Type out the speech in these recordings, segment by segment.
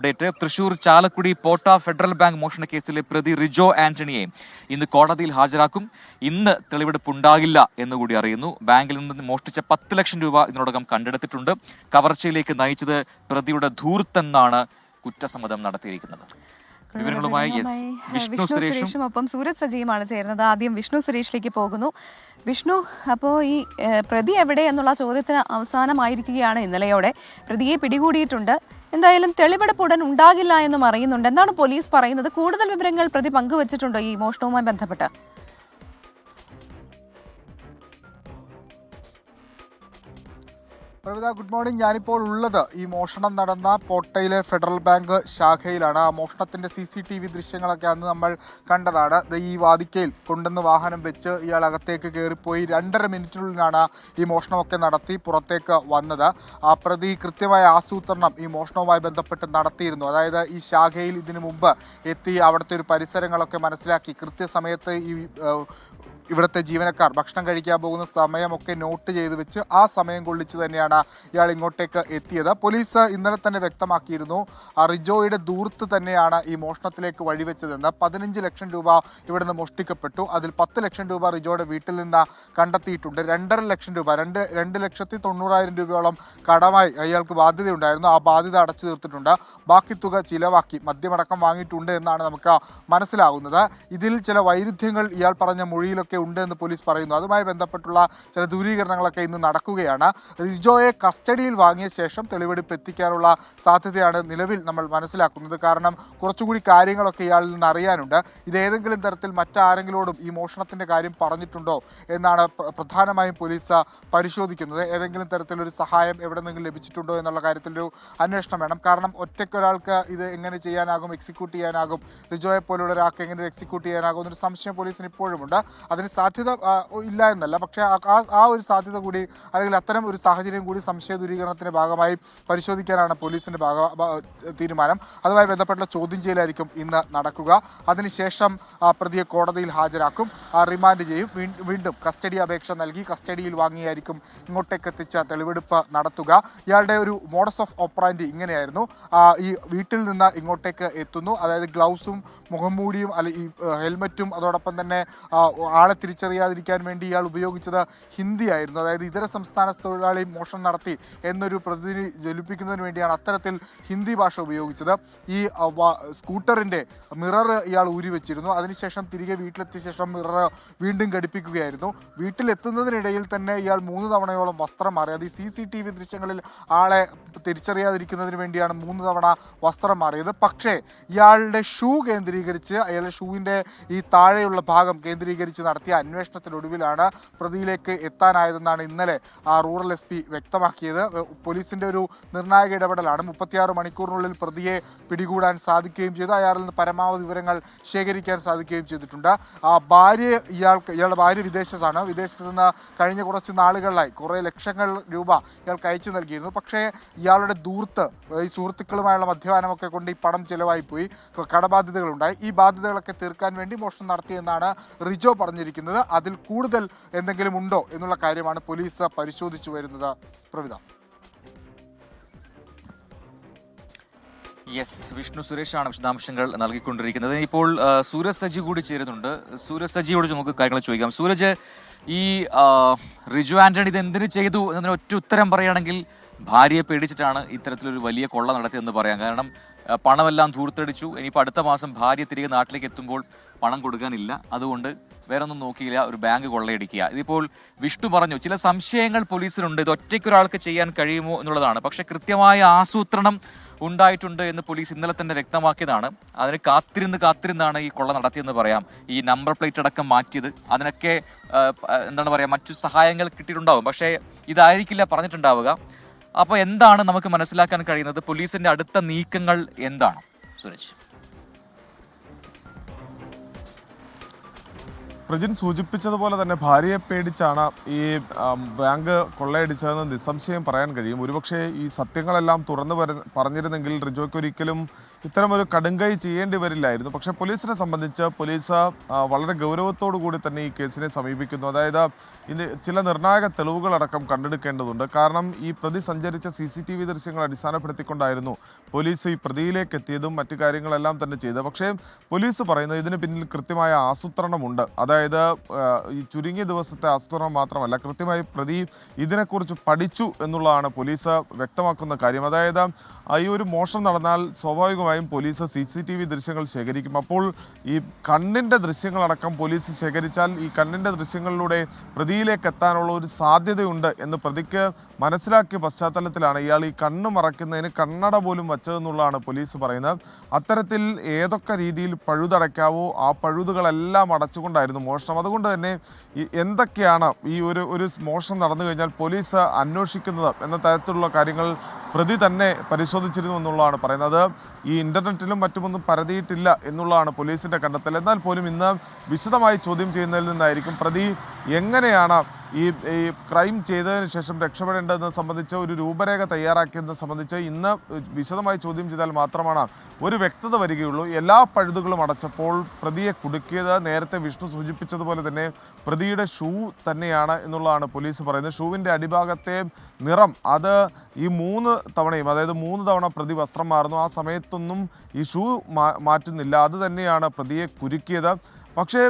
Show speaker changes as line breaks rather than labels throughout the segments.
Update Thrissur Chalakudy പോട്ട federal bank മോഷണ കേസിലെ പ്രതി റിജോ ആന്റണിയെ ഇന്ന് കോടതിയിൽ ഹാജരാക്കും. ഇന്ന് തെളിവെടുപ്പുണ്ടാകില്ല എന്നുകൂടി അറിയുന്നു. ബാങ്കിൽ നിന്ന് മോഷ്ടിച്ച 10 ലക്ഷം രൂപ ഇതിനോടകം കണ്ടെടുത്തിട്ടുണ്ട്. കവർച്ചയിലേക്ക് നയിച്ചത് പ്രതിയുടെ ധൂർത്തെന്നാണ് കുറ്റസമ്മതം നടത്തിയിരിക്കുന്നത്. വിവരങ്ങളുമായി വിഷ്ണു സുരേഷും
ഒപ്പം സൂരജ് സജിയുമാണ് ചേരുന്നത്. ആദ്യം വിഷ്ണു സുരേഷിലേക്ക് പോകുന്നു. വിഷ്ണു, അപ്പോൾ ഈ പ്രതി എവിടെ എന്നുള്ള ചോദ്യത്തിന് അവസാനമായിരിക്കുകയാണ് ഇന്നലെയോടെ. പ്രതിയെ പിടികൂടിയിട്ടുണ്ട്. എന്തായാലും തെളിവെടുപ്പ് ഉടൻ ഉണ്ടാകില്ല എന്നും അറിയുന്നുണ്ട്. എന്താണ് പോലീസ് പറയുന്നത്? കൂടുതൽ വിവരങ്ങൾ പ്രതി പങ്കുവച്ചിട്ടുണ്ടോ ഈ മോഷണവുമായി ബന്ധപ്പെട്ട്?
Pravitha, good morning. ഞാനിപ്പോൾ ഉള്ളത് ഈ മോഷണം നടന്ന പോട്ടയിലെ ഫെഡറൽ ബാങ്ക് ശാഖയിലാണ്. ആ മോഷണത്തിൻ്റെ CCTV ദൃശ്യങ്ങളൊക്കെ അന്ന് നമ്മൾ കണ്ടതാണ്. ഈ വാതിക്കയിൽ കൊണ്ടുവന്ന് വാഹനം വെച്ച് ഇയാൾ അകത്തേക്ക് കയറിപ്പോയി 2.5 മിനിറ്റിനുള്ളിലാണ് ഈ മോഷണമൊക്കെ നടത്തി പുറത്തേക്ക് വന്നത്. ആ പ്രതി കൃത്യമായ ആസൂത്രണം ഈ മോഷണവുമായി ബന്ധപ്പെട്ട് നടത്തിയിരുന്നു. അതായത് ഈ ശാഖയിൽ ഇതിനു മുമ്പ് എത്തി അവിടുത്തെ ഒരു പരിസരങ്ങളൊക്കെ മനസ്സിലാക്കി കൃത്യസമയത്ത് ഇവിടുത്തെ ജീവനക്കാർ ഭക്ഷണം കഴിക്കാൻ പോകുന്ന സമയമൊക്കെ നോട്ട് ചെയ്ത് വെച്ച് ആ സമയം കൊള്ളിച്ച് തന്നെയാണ് ഇയാൾ ഇങ്ങോട്ടേക്ക് എത്തിയത്. പോലീസ് ഇന്നലെ തന്നെ വ്യക്തമാക്കിയിരുന്നു റിജോയുടെ ദൂർത്ത് തന്നെയാണ് ഈ മോഷണത്തിലേക്ക് വഴിവെച്ചതെന്ന്. 15 ലക്ഷം രൂപ ഇവിടുന്ന് മോഷ്ടിക്കപ്പെട്ടു. അതിൽ 10 ലക്ഷം രൂപ റിജോയുടെ വീട്ടിൽ നിന്ന് കണ്ടെത്തിയിട്ടുണ്ട്. 2.5 ലക്ഷം രൂപ 2,90,000 രൂപയോളം കടമായി അയാൾക്ക് ബാധ്യതയുണ്ടായിരുന്നു. ആ ബാധ്യത അടച്ചു തീർത്തിട്ടുണ്ട്. ബാക്കി തുക ചിലവാക്കി മദ്യമടക്കം വാങ്ങിയിട്ടുണ്ട് എന്നാണ് നമുക്ക് മനസ്സിലാകുന്നത്. ഇതിൽ ചില വൈരുദ്ധ്യങ്ങൾ ഇയാൾ പറഞ്ഞ മൊഴിയിലൊക്കെ ഉണ്ട് എന്ന് പോലീസ് പറയുന്നു. അതുമായി ബന്ധപ്പെട്ടുള്ള ചില ദൂരീകരണങ്ങളൊക്കെ ഇന്ന് നടക്കുകയാണ്. റിജോയെ കസ്റ്റഡിയിൽ വാങ്ങിയ ശേഷം തെളിവെടുപ്പ് എത്തിക്കാനുള്ള സാധ്യതയാണ് നിലവിൽ നമ്മൾ മനസ്സിലാക്കുന്നത്. കാരണം കുറച്ചുകൂടി കാര്യങ്ങളൊക്കെ ഇയാളിൽ നിന്ന് അറിയാനുണ്ട്. ഇത് ഏതെങ്കിലും തരത്തിൽ മറ്റാരെങ്കിലോടും ഈ മോഷണത്തിൻ്റെ കാര്യം പറഞ്ഞിട്ടുണ്ടോ എന്നാണ് പ്രധാനമായും പോലീസ് പരിശോധിക്കുന്നത്. ഏതെങ്കിലും തരത്തിലൊരു സഹായം എവിടെന്നെങ്കിലും ലഭിച്ചിട്ടുണ്ടോ എന്നുള്ള കാര്യത്തിലൊരു അന്വേഷണം വേണം. കാരണം ഒറ്റയ്ക്കൊരാൾക്ക് ഇത് എങ്ങനെ ചെയ്യാനാകും, എക്സിക്യൂട്ട് ചെയ്യാനാകും, റിജോയെ പോലുള്ള ഒരാൾക്ക് എങ്ങനെ എക്സിക്യൂട്ട് ചെയ്യാനാകും എന്നൊരു സംശയം പോലീസിന് ഇപ്പോഴുമുണ്ട്. അതിന് സാധ്യത ഇല്ല എന്നല്ല, പക്ഷേ ആ ഒരു സാധ്യത കൂടി അല്ലെങ്കിൽ അത്തരം ഒരു സാഹചര്യം കൂടി സംശയ ദൂരീകരണത്തിൻ്റെ ഭാഗമായി പരിശോധിക്കാനാണ് പോലീസിൻ്റെ തീരുമാനം. അതുമായി ബന്ധപ്പെട്ട ചോദ്യം ചെയ്യലായിരിക്കും ഇന്ന് നടക്കുക. അതിനുശേഷം പ്രതിയെ കോടതിയിൽ ഹാജരാക്കും, റിമാൻഡ് ചെയ്യും. വീണ്ടും കസ്റ്റഡി അപേക്ഷ നൽകി കസ്റ്റഡിയിൽ വാങ്ങിയായിരിക്കും ഇങ്ങോട്ടേക്ക് എത്തിച്ച തെളിവെടുപ്പ് നടത്തുക. ഇയാളുടെ ഒരു മോഡസ് ഓഫ് ഓപ്പറാൻഡി ഇങ്ങനെയായിരുന്നു. ഈ വീട്ടിൽ നിന്ന് ഇങ്ങോട്ടേക്ക് എത്തുന്നു. അതായത് ഗ്ലൗസും മുഖംമൂടിയും ഈ ഹെൽമറ്റും അതോടൊപ്പം തന്നെ ആളെ തിരിച്ചറിയാതിരിക്കാൻ വേണ്ടി ഇയാൾ ഉപയോഗിച്ചത് ഹിന്ദി ആയിരുന്നു. അതായത് ഇതര സംസ്ഥാന തൊഴിലാളി മോഷണം നടത്തി എന്നൊരു പ്രതിനിധി ജ്വലിപ്പിക്കുന്നതിന് വേണ്ടിയാണ് അത്തരത്തിൽ ഹിന്ദി ഭാഷ ഉപയോഗിച്ചത്. ഈ സ്കൂട്ടറിൻ്റെ മിറർ ഇയാൾ ഊരി വെച്ചിരുന്നു. അതിനുശേഷം തിരികെ വീട്ടിലെത്തിയ ശേഷം മിറർ വീണ്ടും ഘടിപ്പിക്കുകയായിരുന്നു. വീട്ടിലെത്തുന്നതിനിടയിൽ തന്നെ ഇയാൾ 3 തവണയോളം വസ്ത്രം മാറി. അത് ഈ CCTV ദൃശ്യങ്ങളിൽ ആളെ തിരിച്ചറിയാതിരിക്കുന്നതിന് വേണ്ടിയാണ് 3 തവണ വസ്ത്രം മാറിയത്. പക്ഷേ ഇയാളുടെ ഷൂ കേന്ദ്രീകരിച്ച് അയാളുടെ ഷൂവിൻ്റെ ഈ താഴെയുള്ള ഭാഗം കേന്ദ്രീകരിച്ച് നടത്തിയ അന്വേഷണത്തിനൊടുവിലാണ് പ്രതിയിലേക്ക് എത്താനായതെന്നാണ് ഇന്നലെ റൂറൽ SP വ്യക്തമാക്കിയത്. പോലീസിൻ്റെ ഒരു നിർണായക ഇടപെടലാണ്. 36 മണിക്കൂറിനുള്ളിൽ പ്രതിയെ പിടികൂടാൻ സാധിക്കുകയും ചെയ്തു. അയാളിൽ നിന്ന് പരമാവധി വിവരങ്ങൾ ശേഖരിക്കാൻ സാധിക്കുകയും ചെയ്തിട്ടുണ്ട്. ഇയാളുടെ ഭാര്യ വിദേശത്താണ്. വിദേശത്ത് നിന്ന് കഴിഞ്ഞ കുറച്ച് നാളുകളിലായി കുറേ ലക്ഷങ്ങൾ രൂപ ഇയാൾക്ക് അയച്ചു നൽകിയിരുന്നു. പക്ഷേ ഇയാളുടെ ദൂർത്ത് ഈ സുഹൃത്തുക്കളുമായുള്ള മദ്യപാനമൊക്കെ കൊണ്ട് ഈ പണം ചിലവായി പോയി, കടബാധ്യതകളുണ്ടായി. ഈ ബാധ്യതകളൊക്കെ തീർക്കാൻ വേണ്ടി മോഷണം നടത്തിയെന്നാണ് റിജോ പറഞ്ഞിരിക്കുന്നത്. അതിൽ കൂടുതൽ എന്തെങ്കിലും ഉണ്ടോ എന്നുള്ള കാര്യമാണ് പോലീസ് പരിശോധിച്ചു വരുന്നത്. പ്രവിത.
വിഷ്ണു സുരേഷാണ് വിശദാംശങ്ങൾ നൽകിക്കൊണ്ടിരിക്കുന്നത്. ഇപ്പോൾ സൂരജ് സജി കൂടി ചേരുന്നുണ്ട്. സൂരജ് സജിയോട് നമുക്ക് കാര്യങ്ങൾ ചോദിക്കാം. സൂരജ്, ഈ റിജോ ആന്റണി ഇത് എന്തിനു ചെയ്തു എന്നതിന് ഒറ്റ ഉത്തരം പറയുകയാണെങ്കിൽ ഭാര്യയെ പേടിച്ചിട്ടാണ് ഇത്തരത്തിലൊരു വലിയ കൊള്ള നടത്തിയെന്ന് പറയാം. കാരണം പണമെല്ലാം ധൂർത്തടിച്ചു. ഇനിയിപ്പോൾ അടുത്ത മാസം ഭാര്യ തിരികെ നാട്ടിലേക്ക് എത്തുമ്പോൾ പണം കൊടുക്കാനില്ല. അതുകൊണ്ട് വേറെ ഒന്നും നോക്കിയില്ല, ഒരു ബാങ്ക് കൊള്ളയടിക്കുക. ഇതിപ്പോൾ വിഷ്ണു പറഞ്ഞു ചില സംശയങ്ങൾ പോലീസിനുണ്ട്, ഇത് ഒറ്റയ്ക്കൊരാൾക്ക് ചെയ്യാൻ കഴിയുമോ എന്നുള്ളതാണ്. പക്ഷേ കൃത്യമായ ആസൂത്രണം ഉണ്ടായിട്ടുണ്ട് എന്ന് പോലീസ് ഇന്നലെ തന്നെ വ്യക്തമാക്കിയതാണ്. അതിന് കാത്തിരുന്നാണ് ഈ കൊള്ള നടത്തിയെന്ന് പറയാം. ഈ നമ്പർ പ്ലേറ്റ് അടക്കം മാറ്റിയത്, അതിനൊക്കെ എന്താണ് പറയുക, മറ്റു സഹായങ്ങൾ കിട്ടിയിട്ടുണ്ടാവും. പക്ഷേ ഇതായിരിക്കില്ല പറഞ്ഞിട്ടുണ്ടാവുക. അപ്പോൾ എന്താണ് നമുക്ക് മനസ്സിലാക്കാൻ കഴിയുന്നത്? പോലീസിന്റെ അടുത്ത നീക്കങ്ങൾ എന്താണ് സുരേഷ്?
പ്രജിൻ സൂചിപ്പിച്ചതുപോലെ തന്നെ ഭാര്യയെ പേടിച്ചാണ് ഈ ബാങ്ക് കൊള്ളയടിച്ചതെന്ന് നിസ്സംശയം പറയാൻ കഴിയും. ഒരുപക്ഷെ ഈ സത്യങ്ങളെല്ലാം തുറന്നു പറഞ്ഞിരുന്നെങ്കിൽ റിജോയ്ക്ക് ഒരിക്കലും ഇത്തരമൊരു കടുങ്കൈ ചെയ്യേണ്ടി വരില്ലായിരുന്നു. പക്ഷേ പോലീസിനെ സംബന്ധിച്ച് പോലീസ് വളരെ ഗൗരവത്തോടു കൂടി തന്നെ ഈ കേസിനെ സമീപിക്കുന്നു. അതായത് ഇന്ന് ചില നിർണായക തെളിവുകളടക്കം കണ്ടെടുക്കേണ്ടതുണ്ട്. കാരണം ഈ പ്രതി സഞ്ചരിച്ച CCTV ദൃശ്യങ്ങൾ അടിസ്ഥാനപ്പെടുത്തിക്കൊണ്ടായിരുന്നു പോലീസ് ഈ പ്രതിയിലേക്ക് എത്തിയതും മറ്റു കാര്യങ്ങളെല്ലാം തന്നെ ചെയ്തത്. പക്ഷേ പോലീസ് പറയുന്നത് ഇതിന് പിന്നിൽ കൃത്യമായ ആസൂത്രണമുണ്ട്. അതായത് ഈ ചുരുങ്ങിയ ദിവസത്തെ ആസൂത്രണം മാത്രമല്ല, കൃത്യമായി പ്രതി ഇതിനെക്കുറിച്ച് പഠിച്ചു എന്നുള്ളതാണ് പോലീസ് വ്യക്തമാക്കുന്ന കാര്യം. അതായത് ഈ ഒരു മോഷണം നടന്നാൽ സ്വാഭാവികമായും പോലീസ് CCTV ദൃശ്യങ്ങൾ ശേഖരിക്കും. അപ്പോൾ ഈ കണ്ണിൻ്റെ ദൃശ്യങ്ങളടക്കം പോലീസ് ശേഖരിച്ചാൽ ഈ കണ്ണിൻ്റെ ദൃശ്യങ്ങളിലൂടെ പ്രതിയിലേക്ക് എത്താനുള്ള ഒരു സാധ്യതയുണ്ട് എന്ന് പ്രതിക്ക് മനസ്സിലാക്കിയ പശ്ചാത്തലത്തിലാണ് ഇയാൾ ഈ കണ്ണ് മറയ്ക്കുന്നതിന് കണ്ണട പോലും വച്ചതെന്നുള്ളതാണ് പോലീസ് പറയുന്നത്. അത്തരത്തിൽ ഏതൊക്കെ രീതിയിൽ പഴുതടയ്ക്കാവോ ആ പഴുതുകളെല്ലാം അടച്ചുകൊണ്ടായിരുന്നു മോഷണം. അതുകൊണ്ട് തന്നെ എന്തൊക്കെയാണ് ഈ ഒരു മോഷണം നടന്നു കഴിഞ്ഞാൽ പോലീസ് അന്വേഷിക്കുന്നത് എന്ന തരത്തിലുള്ള കാര്യങ്ങൾ പ്രതി തന്നെ പരിശോധിച്ചിരുന്നു എന്നുള്ളതാണ് പറയുന്നത്. ഈ ഇൻ്റർനെറ്റിലും മറ്റുമൊന്നും പരതിയിട്ടില്ല എന്നുള്ളതാണ് പോലീസിൻ്റെ കണ്ടെത്തൽ. എന്നാൽ പോലും ഇന്ന് വിശദമായി ചോദ്യം ചെയ്യുന്നതിൽ നിന്നായിരിക്കും പ്രതി എങ്ങനെയാണ് ഈ ക്രൈം ചെയ്തതിന് ശേഷം രക്ഷപ്പെടേണ്ടതെന്ന് സംബന്ധിച്ച് ഒരു രൂപരേഖ തയ്യാറാക്കിയതിനെ സംബന്ധിച്ച് ഇന്ന് വിശദമായി ചോദ്യം ചെയ്താൽ മാത്രമാണ് ഒരു വ്യക്തത വരികയുള്ളൂ. എല്ലാ പഴുതുകളും അടച്ചപ്പോൾ പ്രതിയെ കുടുക്കിയത് നേരത്തെ വിഷ്ണു സൂചിപ്പിച്ചതുപോലെ തന്നെ പ്രതിയുടെ ഷൂ തന്നെയാണ് എന്നുള്ളതാണ് പോലീസ് പറയുന്നത്. ഷൂവിൻ്റെ അടിഭാഗത്തെ നിറം അത് ഈ 3 തവണയും, അതായത് 3 തവണ പ്രതി വസ്ത്രം മാറുന്നു. ആ സമയത്തൊന്നും ഈ ഷൂ മാറ്റുന്നില്ല. അത് തന്നെയാണ് പ്രതിയെ കുരുക്കിയത്. പക്ഷേ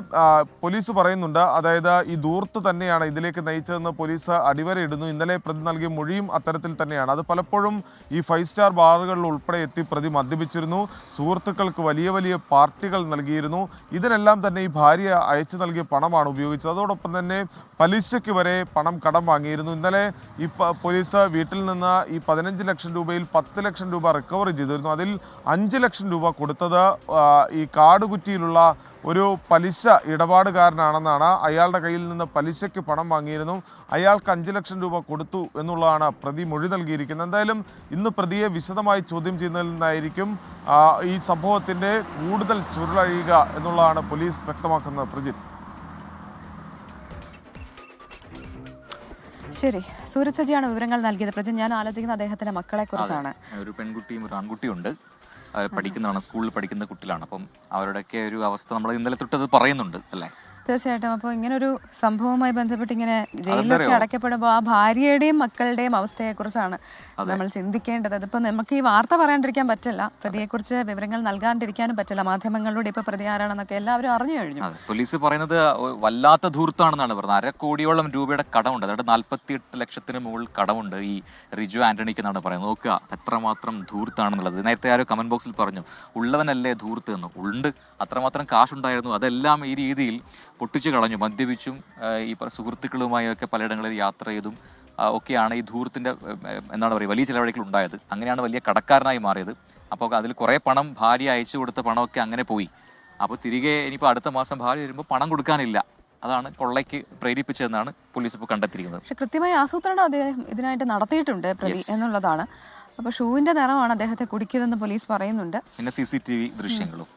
പോലീസ് പറയുന്നുണ്ട്, അതായത് ഈ ധൂർത്ത് തന്നെയാണ് ഇതിലേക്ക് നയിച്ചതെന്ന് പോലീസ് അടിവരയിടുന്നു. ഇന്നലെ പ്രതി നൽകിയ മൊഴിയും അത്തരത്തിൽ തന്നെയാണ്. അത് പലപ്പോഴും ഈ 5 സ്റ്റാർ ബാറുകളിൽ ഉൾപ്പെടെ എത്തി പ്രതി മദ്യപിച്ചിരുന്നു. സുഹൃത്തുക്കൾക്ക് വലിയ വലിയ പാർട്ടികൾ നൽകിയിരുന്നു. ഇതിനെല്ലാം തന്നെ ഈ ഭാര്യ അയച്ചു നൽകിയ പണമാണ് ഉപയോഗിച്ചത്. അതോടൊപ്പം തന്നെ പലിശയ്ക്ക് വരെ പണം കടം വാങ്ങിയിരുന്നു. ഇന്നലെ ഈ പോലീസ് വീട്ടിൽ നിന്ന് ഈ 15 ലക്ഷം രൂപയിൽ 10 ലക്ഷം രൂപ റിക്കവർ ചെയ്തിരുന്നു. അതിൽ 5 ലക്ഷം രൂപ കൊടുത്തത് ഈ കാടുകുറ്റിയിലുള്ള ഒരു പലിശ ഇടപാടുകാരനാണെന്നാണ്. അയാളുടെ കയ്യിൽ നിന്ന് പലിശയ്ക്ക് പണം വാങ്ങിയിരുന്നു. അയാൾക്ക് 5 ലക്ഷം രൂപ കൊടുത്തു എന്നുള്ളതാണ് പ്രതി മൊഴി നൽകിയിരിക്കുന്നത്. എന്തായാലും ഇന്ന് പ്രതിയെ വിശദമായി ചോദ്യം ചെയ്യുന്നതിൽ നിന്നായിരിക്കും ഈ സംഭവത്തിൻ്റെ കൂടുതൽ ചുരുളഴിയുക എന്നുള്ളതാണ് പോലീസ് വ്യക്തമാക്കുന്നത്. പ്രജിത്ത്.
ശരി, സൂരജ് സജിയാണ് വിവരങ്ങൾ നൽകിയത്. പ്രജിൻ, ഞാൻ ആലോചിക്കുന്ന അദ്ദേഹത്തിന്റെ മക്കളെ കുറിച്ചാണ്.
ഒരു പെൺകുട്ടിയും ഒരു ആൺകുട്ടിയുണ്ട്. പഠിക്കുന്നതാണ്, സ്കൂളിൽ പഠിക്കുന്ന കുട്ടികളാണ്. അപ്പം അവരുടെയൊക്കെ ഒരു അവസ്ഥ നമ്മൾ ഇന്നലെ തൊട്ടത് പറയുന്നുണ്ട് അല്ലേ?
തീർച്ചയായിട്ടും. അപ്പോൾ ഇങ്ങനൊരു സംഭവവുമായി ബന്ധപ്പെട്ട് ഇങ്ങനെ ജയിലിലൊക്കെ അടയ്ക്കപ്പെടുമ്പോൾ ആ ഭാര്യയുടെയും മക്കളുടെയും അവസ്ഥയെക്കുറിച്ചാണ് നമ്മൾ ചിന്തിക്കേണ്ടത്. അതിപ്പോൾ നമുക്ക് ഈ വാർത്ത പറയാണ്ടിരിക്കാൻ പറ്റില്ല, പ്രതിയെക്കുറിച്ച് വിവരങ്ങൾ നൽകാണ്ടിരിക്കാനും പറ്റില്ല. മാധ്യമങ്ങളിലൂടെ ഇപ്പോൾ പ്രതി ആരാണെന്നൊക്കെ എല്ലാവരും അറിഞ്ഞു കഴിഞ്ഞു.
പോലീസ് പറയുന്നത് വല്ലാത്ത ധൂർത്താണെന്നാണ് പറയുന്നത്. 1.5 കോടിയോളം രൂപയുടെ കടമുണ്ട്. അതായത് 48 ലക്ഷത്തിന് മുകളിൽ കടമുണ്ട് ഈ റിജു ആന്റണിക്ക് എന്നാണ് പറയുന്നത്. നോക്കുക എത്രമാത്രം ധൂർത്താണെന്നുള്ളത്. നേരത്തെ ആരോ കമന്റ് ബോക്സിൽ പറഞ്ഞു ഉള്ളവനല്ലേ ധൂർത്ത് എന്ന്. ഉണ്ട്, അത്രമാത്രം കാശുണ്ടായിരുന്നു. അതെല്ലാം ഈ രീതിയിൽ പൊട്ടിച്ചു കളഞ്ഞു. മദ്യപിച്ചും ഈ സുഹൃത്തുക്കളുമായൊക്കെ പലയിടങ്ങളിൽ യാത്ര ചെയ്തും ഒക്കെയാണ് ഈ ധൂർത്തിൻ്റെ എന്താണ് പറയുക വലിയ ചിലവഴിക്കൽ ഉണ്ടായത്. അങ്ങനെയാണ് വലിയ കടക്കാരനായി മാറിയത്. അപ്പോൾ അതിൽ കുറേ പണം ഭാര്യ അയച്ചു കൊടുത്ത പണമൊക്കെ അങ്ങനെ പോയി. അപ്പോൾ തിരികെ ഇനിയിപ്പോൾ അടുത്ത മാസം ഭാര്യ വരുമ്പോൾ പണം കൊടുക്കാനില്ല. അതാണ് കൊള്ളയ്ക്ക് പ്രേരിപ്പിച്ചതെന്നാണ് പോലീസ് ഇപ്പോൾ കണ്ടെത്തിയിരിക്കുന്നത്.
പക്ഷെ കൃത്യമായ ആസൂത്രണം അദ്ദേഹം ഇതിനായിട്ട് നടത്തിയിട്ടുണ്ട് പ്രതി എന്നുള്ളതാണ്. അപ്പോൾ ഷൂവിന്റെ നിറമാണ് അദ്ദേഹത്തെ കുടിക്കിയതെന്ന് പോലീസ് പറയുന്നുണ്ട്.
പിന്നെ CCTV ദൃശ്യങ്ങളും